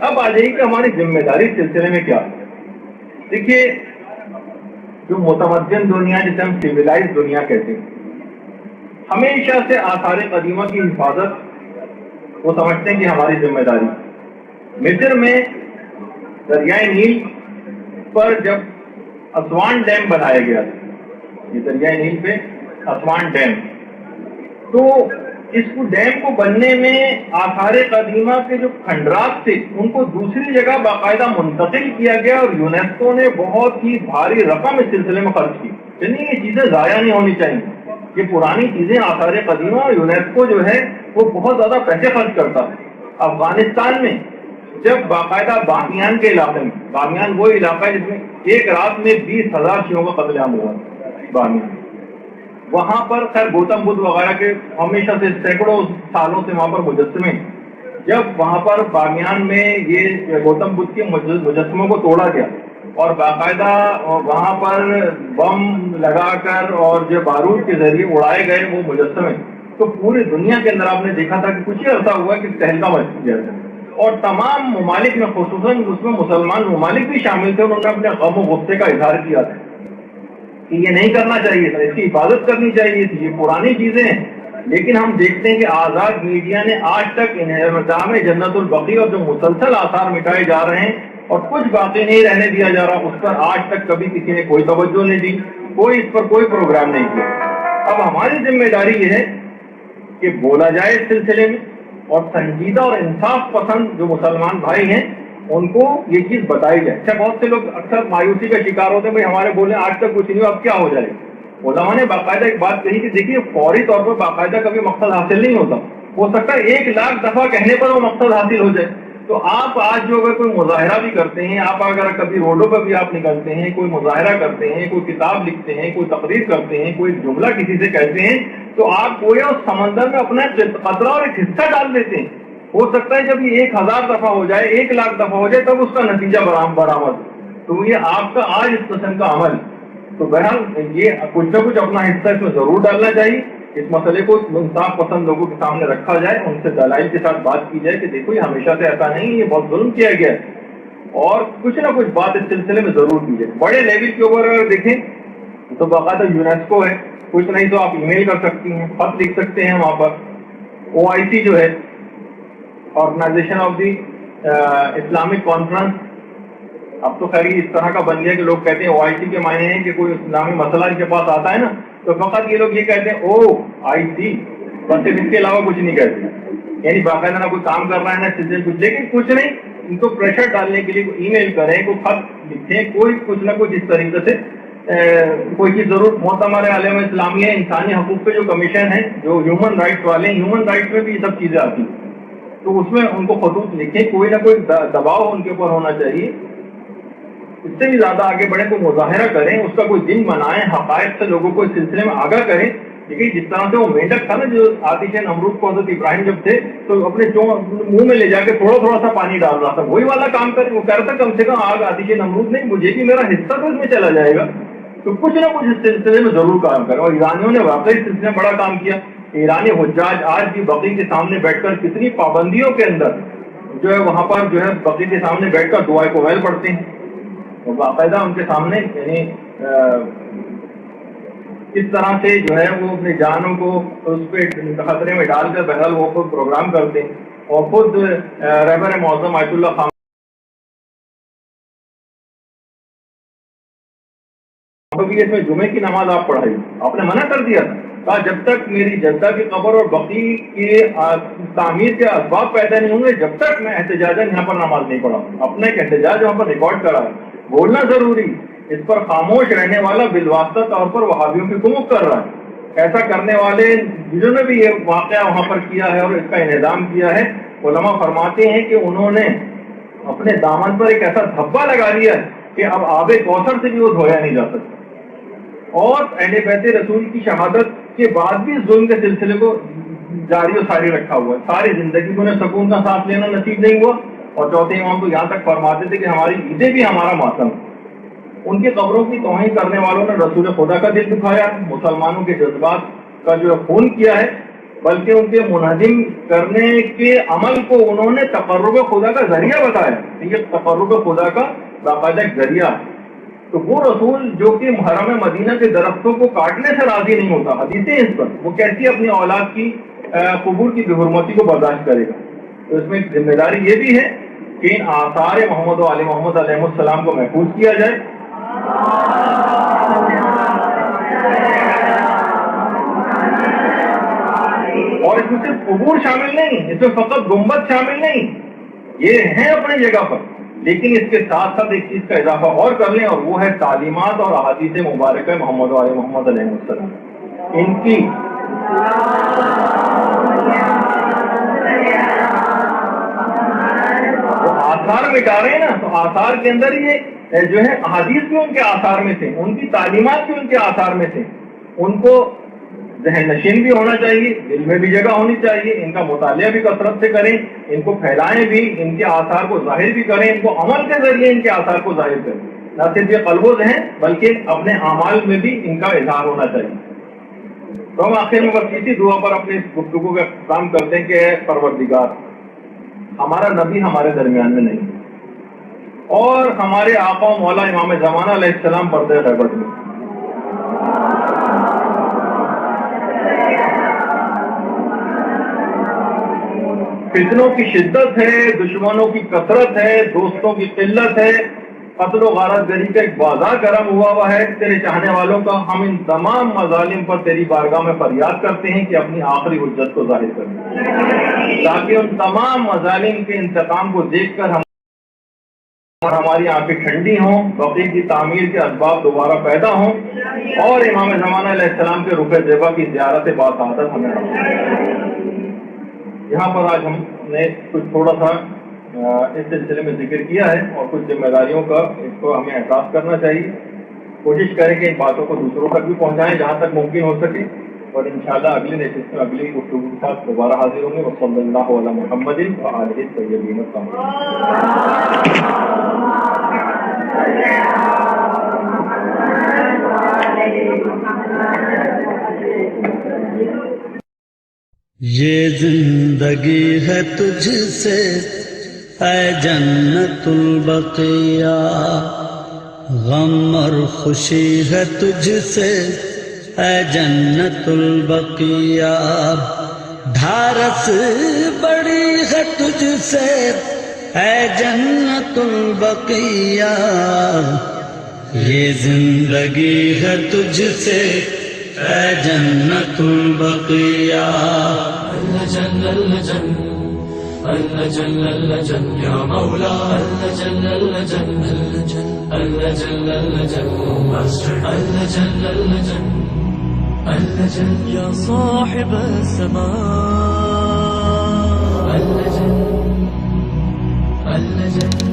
اب آ جائے کہ ہماری ذمہ داری اس سلسلے میں کیا ہے. دیکھیے جو متمدن دنیا جسے ہم سویلائز دنیا کہتے ہیں ہمیشہ سے آثار قدیمہ کی حفاظت وہ سمجھتے ہیں کہ ہماری ذمہ داری. مصر میں دریائے نیل پر جب اسوان ڈیم بنایا گیا تھا، یہ دریائے نیل پہ اسوان ڈیم، تو اس ڈیم کو بننے میں آثار قدیمہ کے جو کھنڈرات تھے ان کو دوسری جگہ باقاعدہ منتقل کیا گیا اور یونیسکو نے بہت ہی بھاری رقم اس سلسلے میں خرچ کی. یعنی یہ چیزیں ضائع نہیں ہونی چاہیے. یہ پرانی چیزیں آثار قدیمہ اور یونیسکو جو ہے وہ بہت زیادہ پیسے خرچ کرتا ہے. افغانستان میں جب باقاعدہ بامیان کے علاقے میں، بامیان وہ علاقہ ہے جس میں ایک رات میں 20,000 شیعوں کا قتل عام ہوا بامیان، وہاں پر خیر گوتم بدھ وغیرہ کے ہمیشہ سے سینکڑوں سالوں سے وہاں پر مجسمے، جب وہاں پر بامیان میں یہ گوتم بدھ کے مجسموں کو توڑا گیا اور باقاعدہ وہاں پر بم لگا کر اور جو بارود کے ذریعے اڑائے گئے وہ مجسمے، تو پوری دنیا کے اندر آپ نے دیکھا تھا کہ کچھ ہی عرصہ ہوا کہ تہلکہ مچ گیا تھا. اور تمام ممالک میں خصوصاً اس میں مسلمان ممالک بھی شامل تھے، انہوں نے اپنے غم و غصے کا اظہار کیا تھا کہ یہ نہیں کرنا چاہیے تھا، اس کی حفاظت کرنی چاہیے تھی، یہ پرانی چیزیں ہیں. لیکن ہم دیکھتے ہیں کہ آزاد میڈیا نے آج تک انہدام جنت البقیع اور جو مسلسل آثار مٹائے جا رہے ہیں اور کچھ باقی نہیں رہنے دیا جا رہا، اس پر آج تک کبھی کسی نے کوئی توجہ نہیں دی، کوئی اس پر کوئی پروگرام نہیں کیا. اب ہماری ذمہ داری یہ ہے کہ بولا جائے اس سلسلے میں، اور سنجیدہ اور انصاف پسند جو مسلمان بھائی ہیں ان کو یہ چیز بتائی جائے. اچھا بہت سے لوگ اکثر مایوسی کا شکار ہوتے ہیں، بھائی ہمارے بولے آج تک کچھ نہیں ہوا اب کیا ہو جائے. علماء نے باقاعدہ ایک بات کہی کہ دیکھیے فوری طور پر باقاعدہ کبھی مقصد حاصل نہیں ہوتا، ہو سکتا ہے 1,00,000 دفعہ کہنے پر وہ مقصد حاصل ہو جائے. تو آپ آج جو اگر کوئی مظاہرہ بھی کرتے ہیں، آپ اگر کبھی روڈوں پر بھی آپ نکلتے ہیں، کوئی مظاہرہ کرتے ہیں، کوئی کتاب لکھتے ہیں، کوئی تقریر کرتے ہیں، کوئی جملہ کسی سے کہتے ہیں، تو آپ گویا اس سمندر میں اپنا قطرہ اور ایک حصہ ڈال دیتے ہیں. ہو سکتا ہے جب یہ 1,000 دفعہ ہو جائے، 1,00,000 دفعہ ہو جائے، تب اس کا نتیجہ برآمد. تو یہ آپ کا آج اس قسم کا عمل. تو بہرحال یہ کچھ نہ کچھ اپنا حصہ اس میں ضرور ڈالنا چاہیے. اس مسئلے کو انصاف پسند لوگوں کے سامنے رکھا جائے، ان سے دلائل کے ساتھ بات کی جائے کہ دیکھو یہ ہمیشہ سے ایسا نہیں، یہ بہت ظلم کیا گیا ہے، اور کچھ نہ کچھ بات اس سلسلے میں ضرور کی جائے. بڑے لیول کے اوپر اگر دیکھیں تو باقاعدہ یونیسکو ہے، کچھ نہیں تو آپ ای میل کر سکتی ہیں، خط لکھ سکتے ہیں وہاں پر. OIC جو ہے Organisation of the Islamic Conference, اب تو خیر اس طرح کا بن گیا کہ لوگ کہتے ہیں OIC کے معنی ہیں کہ کوئی اسلامی مسئلہ ان کے پاس آتا ہے نا تو فقط یہ لوگ یہ کہتے ہیں OIC، بس اس کے علاوہ کچھ نہیں کہتے. یعنی باقاعدہ نہ کوئی کام کر رہا ہے نا سلسلے کچھ، لیکن کچھ نہیں، ان کو پریشر ڈالنے کے لیے کوئی ای میل کریں، کوئی خط لکھیں، کوئی کچھ نہ کچھ اس طریقے سے کوئی چیز ضرور. معتمر عالم اسلامیہ انسانی حقوق کے جو کمیشن ہے، جو ہیومن رائٹس والے ہیں، ہیومن رائٹس میں بھی یہ سب چیزیں آتی ہیں، تو اس میں ان کو خطوط لکھیں. کوئی نہ کوئی دباؤ ان کے اوپر ہونا چاہیے. اس سے بھی زیادہ آگے بڑھیں، کوئی مظاہرہ کریں، اس کا کوئی دن منائیں، حقائق سے لوگوں کو اس سلسلے میں آگاہ کریں. لیکن جس طرح سے وہ مینڈک تھا نا جو آتش نمرود کو حضرت ابراہیم جب تھے تو اپنے منہ میں لے جا کے تھوڑا تھوڑا سا پانی ڈال رہا تھا، وہی والا کام کریں. وہ کہہ رہا تھا کم سے کم آگ آتش نمرود نہیں، مجھے بھی میرا حصہ تو اس میں چلا جائے گا. تو کچھ نہ کچھ اس سلسلے میں ضرور کام کریں. اور ایرانیوں نے واقعی اس سلسلے میں بڑا کام کیا. ایرانی حجاج آج بھی بقیع کے سامنے بیٹھ کر کتنی پابندیوں کے اندر جو ہے وہاں پر جو ہے بقیع کے سامنے بیٹھ کر دعائے کویل پڑھتے ہیں، اور باقاعدہ ان کے سامنے یعنی اس طرح سے جو ہے وہ اپنی جانوں کو اس پہ خطرے میں ڈال کر بہرحال وہ خود پروگرام کرتے ہیں. اور خود رہبر معظم آیت اللہ خامنہ بھی اس میں جمعے کی نماز آپ پڑھائی، آپ نے منع کر دیا تھا، کہا جب تک میری جدہ کی قبر اور بقیع کی تعمیر کے اسباب پیدا نہیں ہوں گے جب تک میں احتجاجاً یہاں پر نماز نہیں پڑھا. اپنا ایک احتجاج وہاں پر ریکارڈ کرا ہے، بولنا ضروری. اس پر خاموش رہنے والا بالواسطہ طور پر وہابیوں کی کمک کر رہا ہے. ایسا کرنے والے جنہوں نے بھی یہ واقعہ وہاں پر کیا ہے اور اس کا انہدام کیا ہے، علماء فرماتے ہیں کہ انہوں نے اپنے دامن پر ایک ایسا دھبا لگا لیا ہے کہ اب آب کوثر سے بھی وہ دھویا نہیں جا سکتا. اور اہل بیت رسول کی شہادت کے بعد بھی ظلم کے سلسلے کو جاری و ساری رکھا ہوا ہے. ساری زندگی کو انہیں سکون کا سانس لینا نصیب نہیں ہوا. اور چوتھے امام تو یہاں تک فرماتے تھے کہ ہماری عیدیں بھی ہمارا ماتم. ان کی قبروں کی توہین کرنے والوں نے رسول خدا کا دل دکھایا، مسلمانوں کے جذبات کا جو خون کیا ہے. بلکہ ان کے منہدم کرنے کے عمل کو انہوں نے تقرب خدا کا ذریعہ بتایا. یہ تقرب خدا کا باقاعدہ ایک ذریعہ ہے. تو وہ رسول جو کہ حرم مدینہ کے درختوں کو کاٹنے سے راضی نہیں ہوتا، حدیثیں اس پر، وہ کیسی اپنی اولاد کی قبور کی بے حرمتی کو برداشت کرے گا؟ تو اس میں ایک ذمہ داری یہ بھی ہے کہ ان آثار محمد و آل محمد علیہ السلام کو محفوظ کیا جائے. اور اس میں صرف قبور شامل نہیں، اس میں فقط گنبد شامل نہیں، یہ ہیں اپنی جگہ پر، لیکن اس کے ساتھ ساتھ ایک چیز کا اضافہ اور کر لیں، اور وہ ہے تعلیمات اور احادیث مبارکہ محمد و آل محمد علیہ السلام. ان کی وہ آثار مٹا رہے ہیں نا، تو آثار کے اندر یہ جو ہے احادیث بھی ان کے آثار میں تھے، ان کی تعلیمات بھی ان کے آثار میں تھے. ان کو ذہن نشین بھی ہونا چاہیے، دل میں بھی جگہ ہونی چاہیے، ان کا مطالعہ بھی کثرت سے کریں، ان کو پھیلائیں بھی، ان کے آثار کو ظاہر بھی کریں، ان کو عمل کے ذریعے ان کے آثار کو ظاہر کریں. نہ صرف یہ قلب و ذہن بلکہ اپنے اعمال میں بھی ان کا اظہار ہونا چاہیے. تو ہم آخر میں بس اسی دعا پر اپنی گفتگو کا اختتام کرتے ہیں کہ اے پروردگار، ہمارا نبی ہمارے درمیان میں نہیں، اور ہمارے آقا و مولا امام زمانہ علیہ السلام پردہ غیبت میں. فتنوں کی شدت ہے، دشمنوں کی کثرت ہے، دوستوں کی قلت ہے، قتل و غارت گری کا ایک بازار گرم ہوا ہے تیرے چاہنے والوں کا. ہم ان تمام مظالم پر تیری بارگاہ میں فریاد کرتے ہیں کہ اپنی آخری حجت کو ظاہر کریں، تاکہ ان تمام مظالم کے انتقام کو دیکھ کر ہماری آنکھیں ٹھنڈی ہوں، بقیع کی تعمیر کے اسباب دوبارہ پیدا ہوں، اور امام زمانہ علیہ السلام کے رخ زیبا کی زیارت باسعادت ہمیں حاصل. یہاں پر آج ہم نے کچھ تھوڑا سا اس سلسلے میں ذکر کیا ہے، اور کچھ ذمہ داریوں کا اس کو ہمیں احساس کرنا چاہیے. کوشش کریں کہ ان باتوں کو دوسروں تک بھی پہنچائیں جہاں تک ممکن ہو سکے، اور انشاءاللہ اگلی نشست میں اگلی گفتگو کے ساتھ دوبارہ حاضر ہوں گے. وصلی اللہ علی محمد وآلہ الطیبین الطاہرین. یہ زندگی ہے تجھ سے اے جنت البقیہ، غم اور خوشی ہے تجھ سے اے جنت البقیہ، ڈھارس بڑی ہے تجھ سے اے جنت البقیہ، یہ زندگی ہے تجھ سے اے جنت البقیہ. اللجن اللجن اللجن اللجن یا مولا، اللجن اللجن اللجن اللجن اللجن اللجن اللجن اللجن یا صاحب السماء، اللجن اللجن